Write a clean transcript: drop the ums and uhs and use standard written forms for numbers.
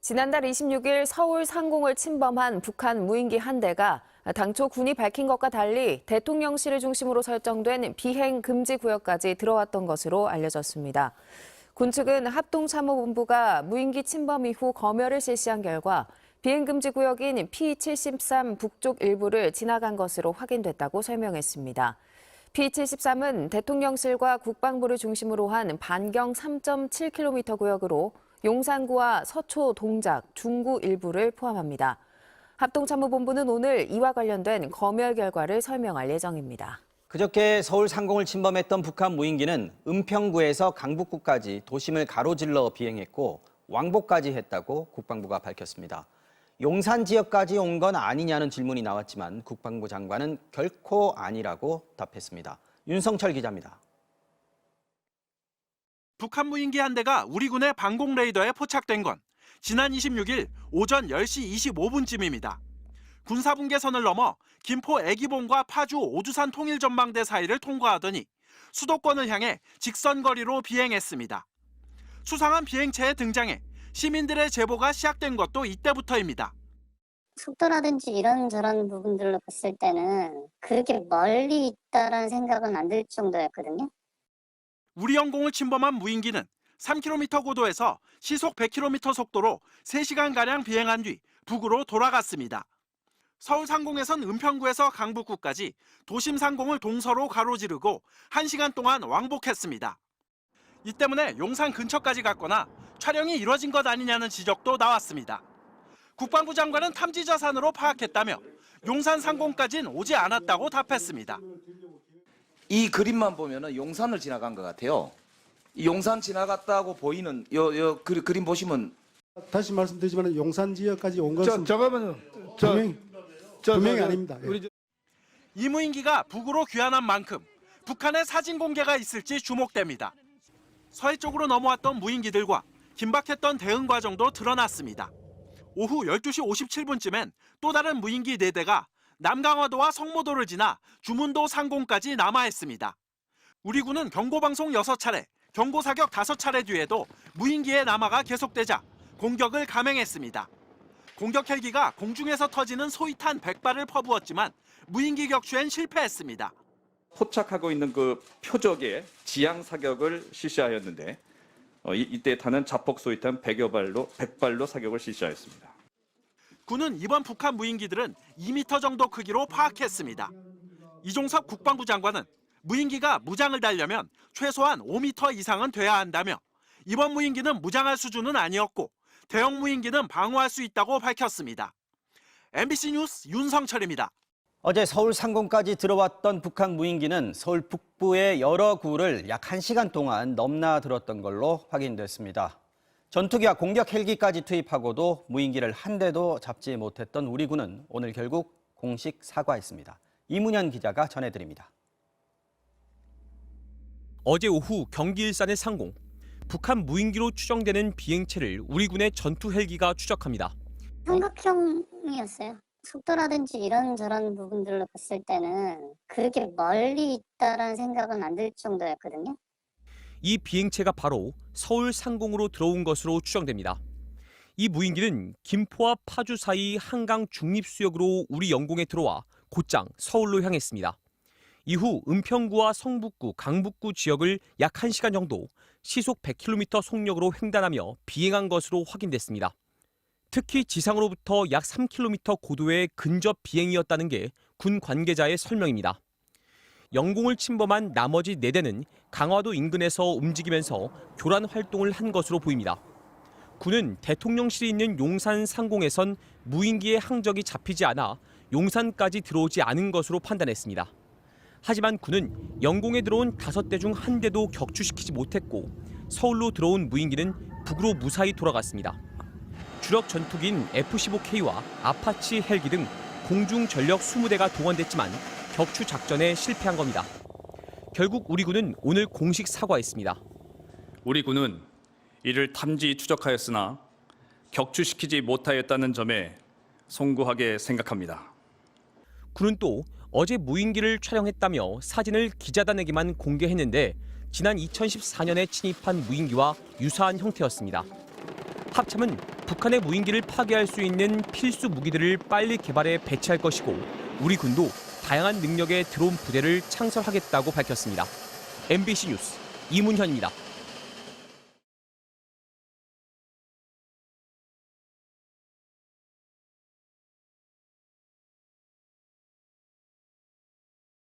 지난달 26일 서울 상공을 침범한 북한 무인기 한 대가 당초 군이 밝힌 것과 달리 대통령실을 중심으로 설정된 비행 금지 구역까지 들어왔던 것으로 알려졌습니다. 군 측은 합동참모본부가 무인기 침범 이후 검열을 실시한 결과 비행 금지 구역인 P-73 북쪽 일부를 지나간 것으로 확인됐다고 설명했습니다. P-73은 대통령실과 국방부를 중심으로 한 반경 3.7km 구역으로 용산구와 서초, 동작, 중구 일부를 포함합니다. 합동참모본부는 오늘 이와 관련된 검열 결과를 설명할 예정입니다. 그저께 서울 상공을 침범했던 북한 무인기는 은평구에서 강북구까지 도심을 가로질러 비행했고 왕복까지 했다고 국방부가 밝혔습니다. 용산 지역까지 온 건 아니냐는 질문이 나왔지만 국방부 장관은 결코 아니라고 답했습니다. 윤성철 기자입니다. 북한 무인기 한 대가 우리 군의 방공 레이더에 포착된 건 지난 26일 오전 10시 25분쯤입니다. 군사분계선을 넘어 김포 애기봉과 파주 오주산 통일전망대 사이를 통과하더니 수도권을 향해 직선거리로 비행했습니다. 수상한 비행체의 등장에 시민들의 제보가 시작된 것도 이때부터입니다. 속도라든지 이런저런 부분들로 봤을 때는 그렇게 멀리 있다라는 생각은 안 들 정도였거든요. 우리 영공을 침범한 무인기는 3km 고도에서 시속 100km 속도로 3시간가량 비행한 뒤 북으로 돌아갔습니다. 서울 상공에선 은평구에서 강북구까지 도심 상공을 동서로 가로지르고 1시간 동안 왕복했습니다. 이 때문에 용산 근처까지 갔거나 촬영이 이뤄진 것 아니냐는 지적도 나왔습니다. 국방부 장관은 탐지 자산으로 파악했다며 용산 상공까지는 오지 않았다고 답했습니다. 이 그림만 보면은 용산을 지나간 것 같아요. 이 용산 지나갔다고 보이는 그림 보시면 다시 말씀드리지만 용산 지역까지 온 것은 잠깐만요. 분명히 아닙니다. 이 무인기가 북으로 귀환한 만큼 북한의 사진 공개가 있을지 주목됩니다. 서해 쪽으로 넘어왔던 무인기들과 긴박했던 대응 과정도 드러났습니다. 오후 12시 57분쯤엔 또 다른 무인기 4대가 남강화도와 성모도를 지나 주문도 상공까지 남하했습니다. 우리 군은 경고방송 6차례, 경고사격 5차례 뒤에도 무인기의 남하가 계속되자 공격을 감행했습니다. 공격 헬기가 공중에서 터지는 소위탄 100발을 퍼부었지만 무인기 격추엔 실패했습니다. 포착하고 있는 그 표적에 지향 사격을 실시하였는데 이때 타는 자폭 소위탄 100발로 사격을 실시하였습니다. 군은 이번 북한 무인기들은 2m 정도 크기로 파악했습니다. 이종섭 국방부 장관은 무인기가 무장을 달려면 최소한 5m 이상은 돼야 한다며 이번 무인기는 무장할 수준은 아니었고 대형 무인기는 방어할 수 있다고 밝혔습니다. MBC 뉴스 윤성철입니다. 어제 서울 상공까지 들어왔던 북한 무인기는 서울 북부의 여러 구를 약 1시간 동안 넘나들었던 걸로 확인됐습니다. 전투기와 공격 헬기까지 투입하고도 무인기를 한 대도 잡지 못했던 우리 군은 오늘 결국 공식 사과했습니다. 이문현 기자가 전해드립니다. 어제 오후 경기 일산의 상공, 북한 무인기로 추정되는 비행체를 우리 군의 전투 헬기가 추적합니다. 삼각형이었어요. 속도라든지 이런저런 부분들로 봤을 때는 그렇게 멀리 있다라는 생각은 안 들 정도였거든요. 이 비행체가 바로 서울 상공으로 들어온 것으로 추정됩니다. 이 무인기는 김포와 파주 사이 한강 중립수역으로 우리 영공에 들어와 곧장 서울로 향했습니다. 이후 은평구와 성북구, 강북구 지역을 약 1시간 정도 시속 100km 속력으로 횡단하며 비행한 것으로 확인됐습니다. 특히 지상으로부터 약 3km 고도의 근접 비행이었다는 게 군 관계자의 설명입니다. 영공을 침범한 나머지 4대는 강화도 인근에서 움직이면서 교란 활동을 한 것으로 보입니다. 군은 대통령실이 있는 용산 상공에선 무인기의 항적이 잡히지 않아 용산까지 들어오지 않은 것으로 판단했습니다. 하지만 군은 영공에 들어온 5대 중 1대도 격추시키지 못했고 서울로 들어온 무인기는 북으로 무사히 돌아갔습니다. 주력 전투기인 F-15K와 아파치 헬기 등 공중 전력 20대가 동원됐지만 격추 작전에 실패한 겁니다. 결국 우리 군은 오늘 공식 사과했습니다. 우리 군은 이를 탐지 추적하였으나 격추시키지 못하였다는 점에 송구하게 생각합니다. 군은 또 어제 무인기를 촬영했다며 사진을 기자단에게만 공개했는데 지난 2014년에 침입한 무인기와 유사한 형태였습니다. 합참은 북한의 무인기를 파괴할 수 있는 필수 무기들을 빨리 개발해 배치할 것이고 우리 군도 다양한 능력의 드론 부대를 창설하겠다고 밝혔습니다. MBC 뉴스 이문현입니다.